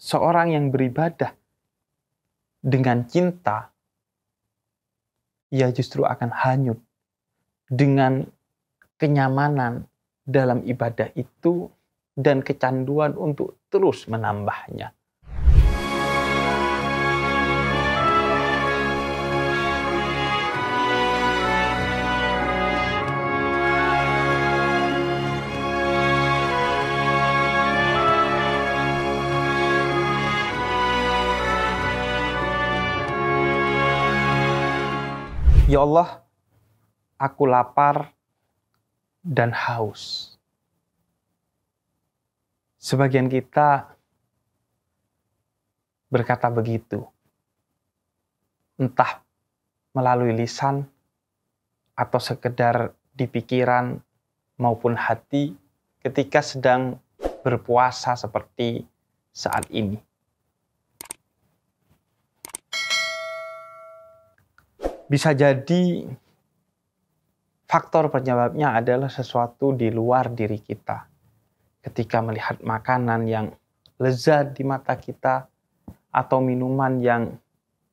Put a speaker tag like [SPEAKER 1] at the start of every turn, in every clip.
[SPEAKER 1] seorang yang beribadah dengan cinta, ia justru akan hanyut dengan kenyamanan dalam ibadah itu dan kecanduan untuk terus menambahnya. Ya Allah, aku lapar dan haus. Sebagian kita berkata begitu, entah melalui lisan atau sekedar di pikiran maupun hati ketika sedang berpuasa seperti saat ini. Bisa jadi faktor penyebabnya adalah sesuatu di luar diri kita. Ketika melihat makanan yang lezat di mata kita atau minuman yang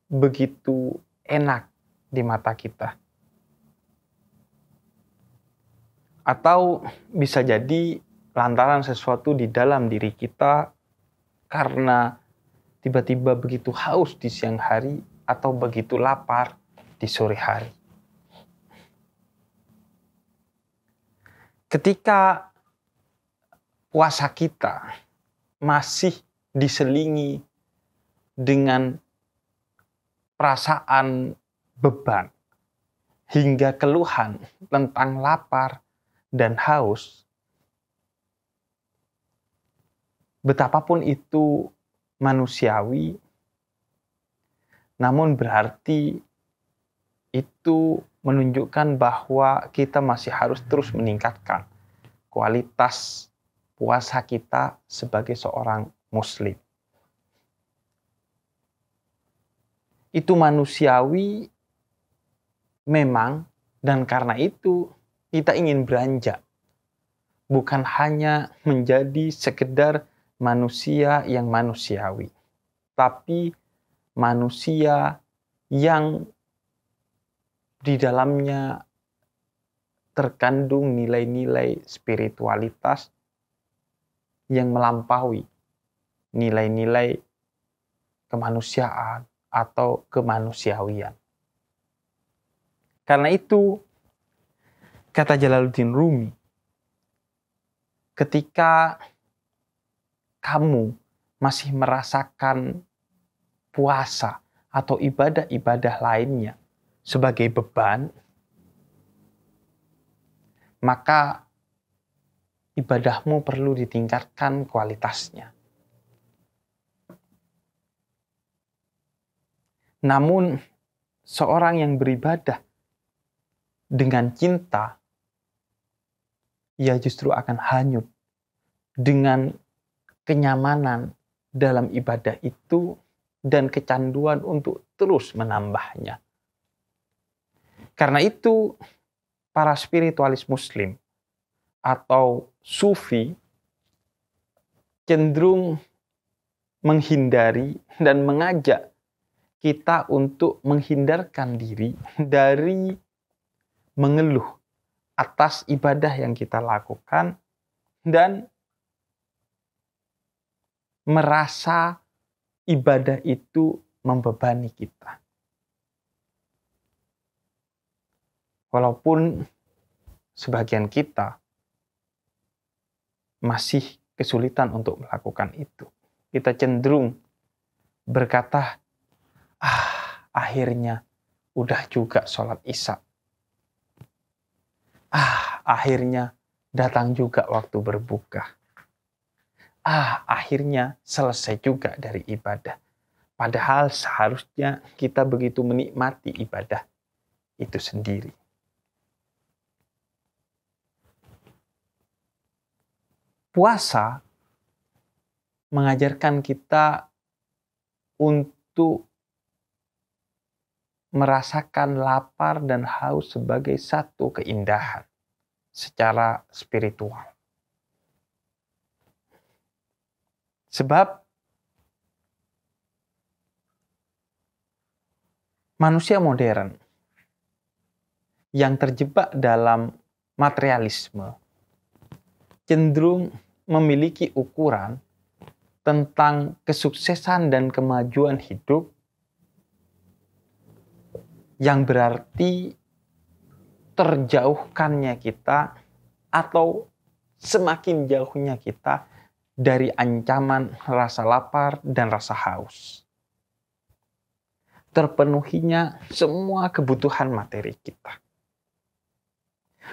[SPEAKER 1] begitu enak di mata kita. Atau bisa jadi lantaran sesuatu di dalam diri kita karena tiba-tiba begitu haus di siang hari atau begitu lapar di sore hari. Ketika puasa kita masih diselingi dengan perasaan beban hingga keluhan tentang lapar dan haus, betapapun itu manusiawi, namun berarti itu menunjukkan bahwa kita masih harus terus meningkatkan kualitas puasa kita sebagai seorang muslim. Itu manusiawi memang, dan karena itu kita ingin beranjak. Bukan hanya menjadi sekedar manusia yang manusiawi, tapi manusia yang di dalamnya terkandung nilai-nilai spiritualitas yang melampaui nilai-nilai kemanusiaan atau kemanusiawian. Karena itu, kata Jalaluddin Rumi, ketika kamu masih merasakan puasa atau ibadah-ibadah lainnya sebagai beban, maka ibadahmu perlu ditingkatkan kualitasnya. Namun, seorang yang beribadah dengan cinta, ia justru akan hanyut dengan kenyamanan dalam ibadah itu dan kecanduan untuk terus menambahnya. Karena itu, para spiritualis muslim atau sufi cenderung menghindari dan mengajak kita untuk menghindarkan diri dari mengeluh atas ibadah yang kita lakukan dan merasa ibadah itu membebani kita. Walaupun sebagian kita masih kesulitan untuk melakukan itu. Kita cenderung berkata, akhirnya udah juga sholat isya. Akhirnya datang juga waktu berbuka. Akhirnya selesai juga dari ibadah. Padahal seharusnya kita begitu menikmati ibadah itu sendiri. Puasa mengajarkan kita untuk merasakan lapar dan haus sebagai satu keindahan secara spiritual. Sebab Manusia modern yang terjebak dalam materialisme cenderung memiliki ukuran tentang kesuksesan dan kemajuan hidup yang berarti terjauhkannya kita atau semakin jauhnya kita dari ancaman rasa lapar dan rasa haus. Terpenuhinya semua kebutuhan materi kita.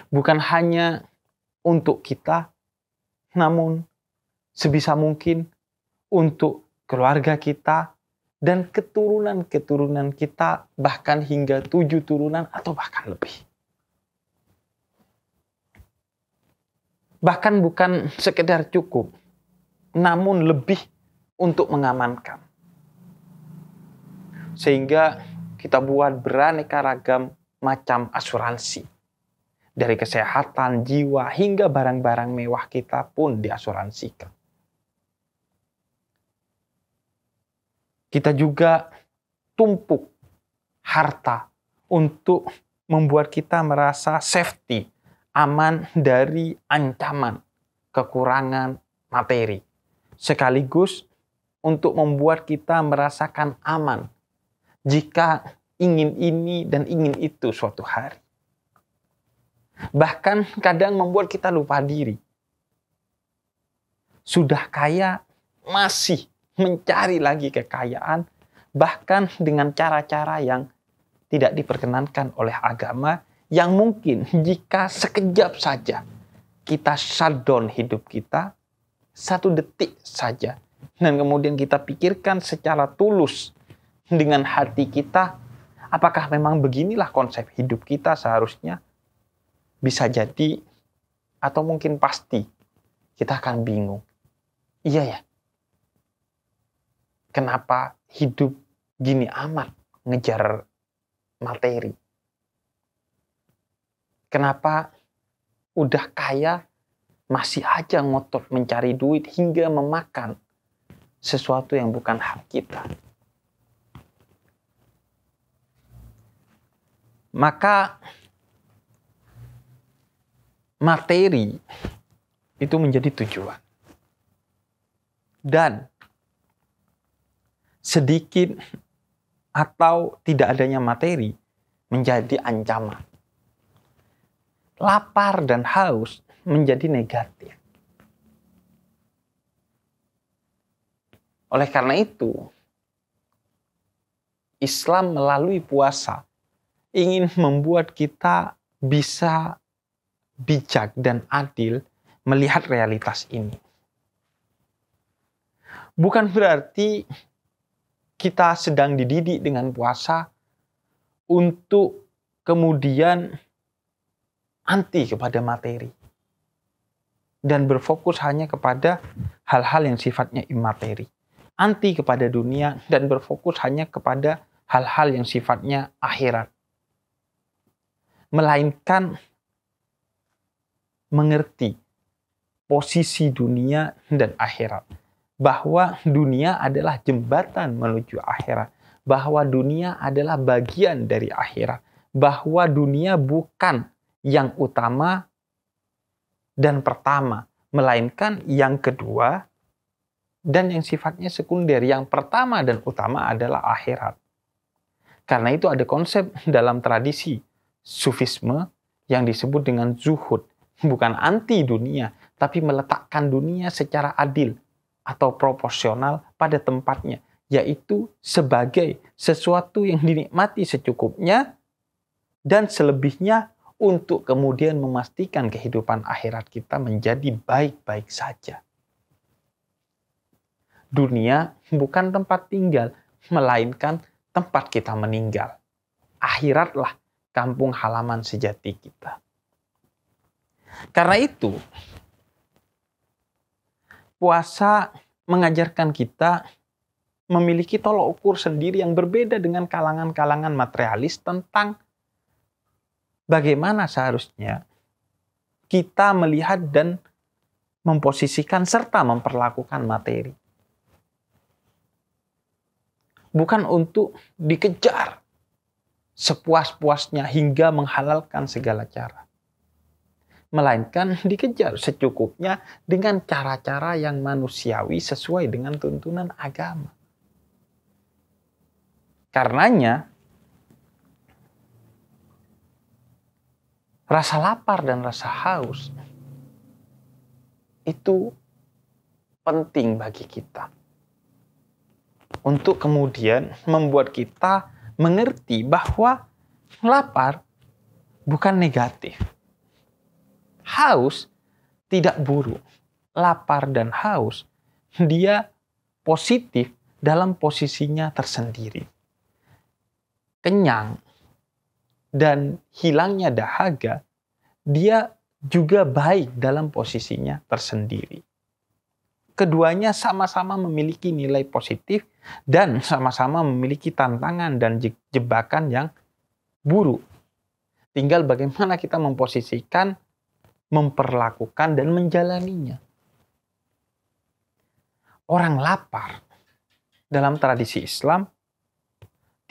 [SPEAKER 1] Bukan hanya untuk kita, namun sebisa mungkin untuk keluarga kita dan keturunan-keturunan kita, bahkan hingga 7 turunan atau bahkan lebih. Bahkan bukan sekedar cukup, namun lebih untuk mengamankan. Sehingga kita buat beraneka ragam macam asuransi. Dari kesehatan, jiwa, hingga barang-barang mewah kita pun diasuransikan. Kita juga tumpuk harta untuk membuat kita merasa safety, aman dari ancaman kekurangan materi. Sekaligus untuk membuat kita merasakan aman jika ingin ini dan ingin itu suatu hari. Bahkan kadang membuat kita lupa diri. Sudah kaya, masih mencari lagi kekayaan, bahkan dengan cara-cara yang tidak diperkenankan oleh agama, yang mungkin jika sekejap saja kita shutdown hidup kita, 1 detik saja, dan kemudian kita pikirkan secara tulus dengan hati kita, apakah memang beginilah konsep hidup kita seharusnya? Bisa jadi, atau mungkin pasti, kita akan bingung. Iya ya, kenapa hidup gini amat ngejar materi? Kenapa udah kaya masih aja ngotot mencari duit hingga memakan sesuatu yang bukan hak kita? Maka materi itu menjadi tujuan. Dan sedikit atau tidak adanya materi menjadi ancaman. Lapar dan haus menjadi negatif. Oleh karena itu, Islam melalui puasa ingin membuat kita bisa bijak dan adil melihat realitas ini. Bukan berarti kita sedang dididik dengan puasa untuk kemudian anti kepada materi dan berfokus hanya kepada hal-hal yang sifatnya imateri, anti kepada dunia dan berfokus hanya kepada hal-hal yang sifatnya akhirat, melainkan mengerti posisi dunia dan akhirat, bahwa dunia adalah jembatan menuju akhirat, bahwa dunia adalah bagian dari akhirat, bahwa dunia bukan yang utama dan pertama, melainkan yang kedua dan yang sifatnya sekunder. Yang pertama dan utama adalah akhirat. Karena itu ada konsep dalam tradisi sufisme yang disebut dengan zuhud. Bukan anti dunia, tapi meletakkan dunia secara adil atau proporsional pada tempatnya, yaitu sebagai sesuatu yang dinikmati secukupnya dan selebihnya untuk kemudian memastikan kehidupan akhirat kita menjadi baik-baik saja. Dunia bukan tempat tinggal, melainkan tempat kita meninggal. Akhiratlah kampung halaman sejati kita. Karena itu, puasa mengajarkan kita memiliki tolok ukur sendiri yang berbeda dengan kalangan-kalangan materialis tentang bagaimana seharusnya kita melihat dan memposisikan serta memperlakukan materi. Bukan untuk dikejar sepuas-puasnya hingga menghalalkan segala cara. Melainkan dikejar secukupnya dengan cara-cara yang manusiawi sesuai dengan tuntunan agama. Karenanya, rasa lapar dan rasa haus itu penting bagi kita. Untuk kemudian membuat kita mengerti bahwa lapar bukan negatif. Haus tidak buruk. Lapar dan haus, dia positif dalam posisinya tersendiri. Kenyang dan hilangnya dahaga, dia juga baik dalam posisinya tersendiri. Keduanya sama-sama memiliki nilai positif dan sama-sama memiliki tantangan dan jebakan yang buruk. Tinggal bagaimana kita memposisikan, memperlakukan, dan menjalaninya. Orang lapar dalam tradisi Islam,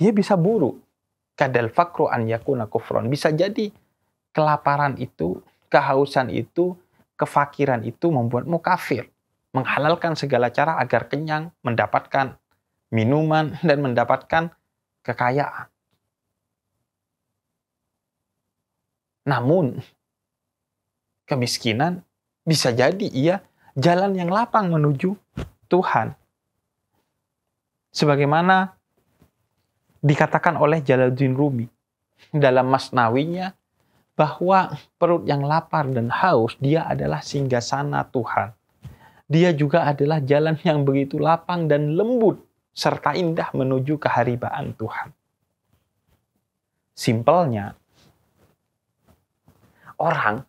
[SPEAKER 1] dia bisa buruk. Kadal fakru an yakuna kufron. Bisa jadi kelaparan itu, kehausan itu, kefakiran itu membuatmu kafir. Menghalalkan segala cara agar kenyang, mendapatkan minuman, dan mendapatkan kekayaan. Namun, kemiskinan bisa jadi ia jalan yang lapang menuju Tuhan. Sebagaimana dikatakan oleh Jalaluddin Rumi dalam Masnawinya, bahwa perut yang lapar dan haus, dia adalah singgasana Tuhan. Dia juga adalah jalan yang begitu lapang dan lembut, serta indah menuju keharibaan Tuhan. Simpelnya, orang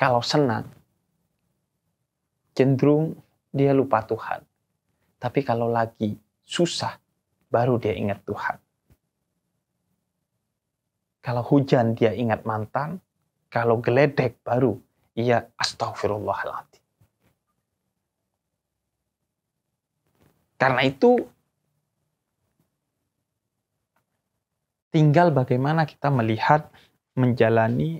[SPEAKER 1] kalau senang, cenderung dia lupa Tuhan. Tapi kalau lagi susah, baru dia ingat Tuhan. Kalau hujan, dia ingat mantan. Kalau geledek, baru ia astagfirullahaladzim. Karena itu, tinggal bagaimana kita melihat, menjalani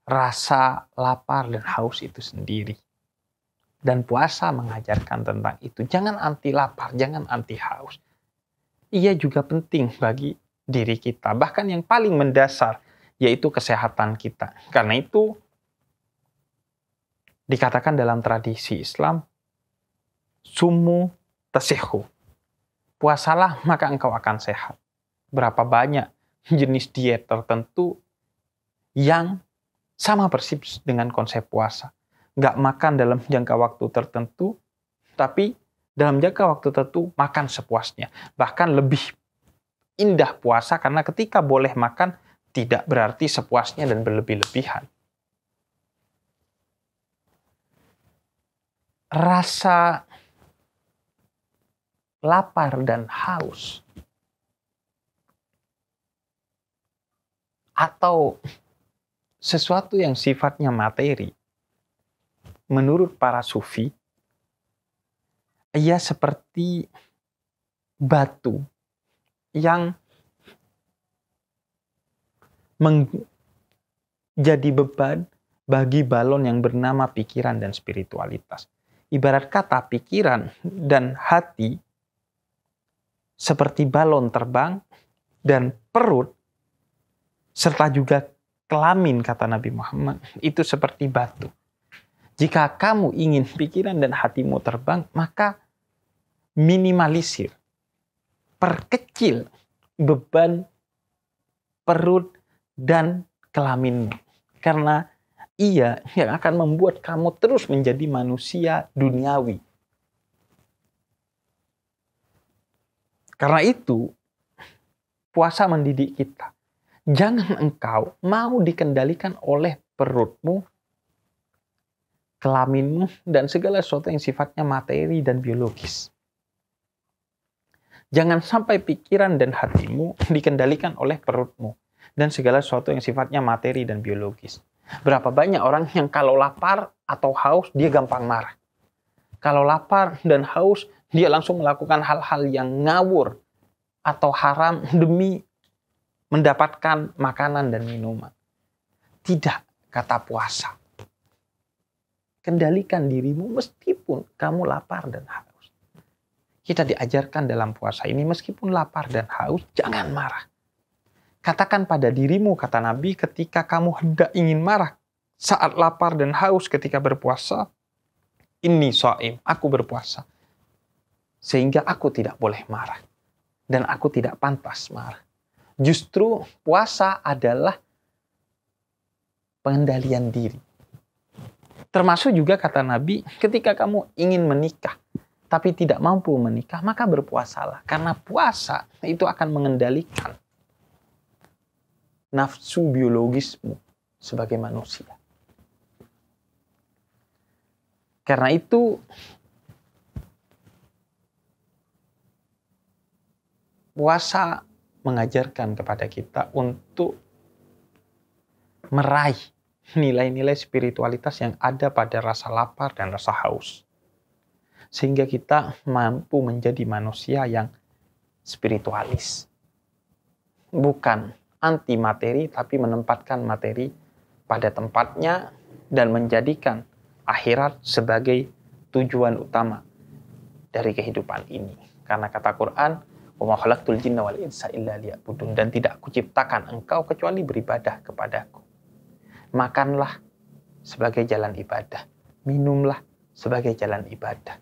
[SPEAKER 1] rasa lapar dan haus itu sendiri. Dan puasa mengajarkan tentang itu. Jangan anti lapar, jangan anti haus. Ia juga penting bagi diri kita. Bahkan yang paling mendasar, yaitu kesehatan kita. Karena itu, dikatakan dalam tradisi Islam, sumu tasihu. Puasalah maka engkau akan sehat. Berapa banyak jenis diet tertentu yang sama persis dengan konsep puasa. Nggak makan dalam jangka waktu tertentu, tapi dalam jangka waktu tertentu makan sepuasnya. Bahkan lebih indah puasa karena ketika boleh makan, tidak berarti sepuasnya dan berlebih-lebihan. Rasa lapar dan haus atau sesuatu yang sifatnya materi, menurut para sufi, ia seperti batu yang menjadi beban bagi balon yang bernama pikiran dan spiritualitas. Ibarat kata pikiran dan hati seperti balon terbang, dan perut serta juga kelamin, kata Nabi Muhammad, itu seperti batu. Jika kamu ingin pikiran dan hatimu terbang, maka minimalisir, perkecil beban perut dan kelaminmu. Karena ia yang akan membuat kamu terus menjadi manusia duniawi. Karena itu, puasa mendidik kita. Jangan engkau mau dikendalikan oleh perutmu, kelaminmu, dan segala sesuatu yang sifatnya materi dan biologis. Jangan sampai pikiran dan hatimu dikendalikan oleh perutmu dan segala sesuatu yang sifatnya materi dan biologis. Berapa banyak orang yang kalau lapar atau haus, dia gampang marah. Kalau lapar dan haus, dia langsung melakukan hal-hal yang ngawur atau haram demi mendapatkan makanan dan minuman. Tidak, kata puasa. Kendalikan dirimu meskipun kamu lapar dan haus. Kita diajarkan dalam puasa ini meskipun lapar dan haus, jangan marah. Katakan pada dirimu, kata Nabi, ketika kamu hendak ingin marah saat lapar dan haus ketika berpuasa, inni shaim, aku berpuasa. Sehingga aku tidak boleh marah. Dan aku tidak pantas marah. Justru puasa adalah pengendalian diri. Termasuk juga kata Nabi, ketika kamu ingin menikah, tapi tidak mampu menikah, maka berpuasalah. Karena puasa itu akan mengendalikan nafsu biologismu sebagai manusia. Karena itu, puasa mengajarkan kepada kita untuk meraih nilai-nilai spiritualitas yang ada pada rasa lapar dan rasa haus. Sehingga kita mampu menjadi manusia yang spiritualis. Bukan anti materi, tapi menempatkan materi pada tempatnya dan menjadikan akhirat sebagai tujuan utama dari kehidupan ini. Karena kata Quran, "Wa ma khalaqtul jinna wal insa illa liya'budun," dan tidak kuciptakan engkau kecuali beribadah kepadaku. Makanlah sebagai jalan ibadah, minumlah sebagai jalan ibadah.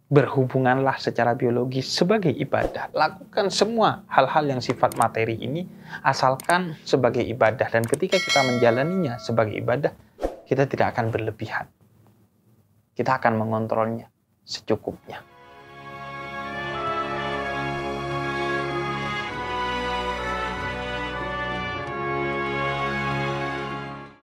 [SPEAKER 1] Berhubunganlah secara biologis sebagai ibadah. Lakukan semua hal-hal yang sifat materi ini asalkan sebagai ibadah. Dan ketika kita menjalaninya sebagai ibadah, kita tidak akan berlebihan. Kita akan mengontrolnya secukupnya.